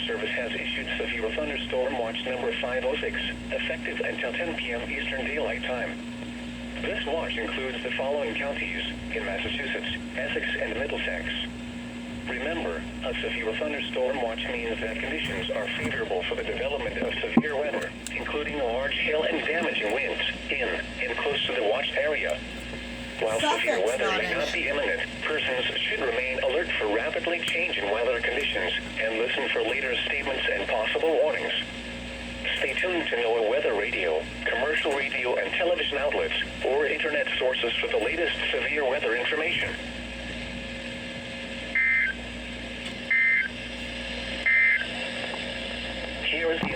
Service has issued severe thunderstorm watch number 506, effective until 10 p.m. Eastern Daylight Time. This watch includes the following counties in Massachusetts, Essex, and Middlesex. Remember, a severe thunderstorm watch means that conditions are favorable for the development of severe weather, including large hail and damaging winds in and close to the watched area. While severe weather may not be imminent, persons should remain alert for rapidly changing weather conditions and listen for later statements and possible warnings. Stay tuned to NOAA weather radio, commercial radio and television outlets, or internet sources for the latest severe weather information. Here is the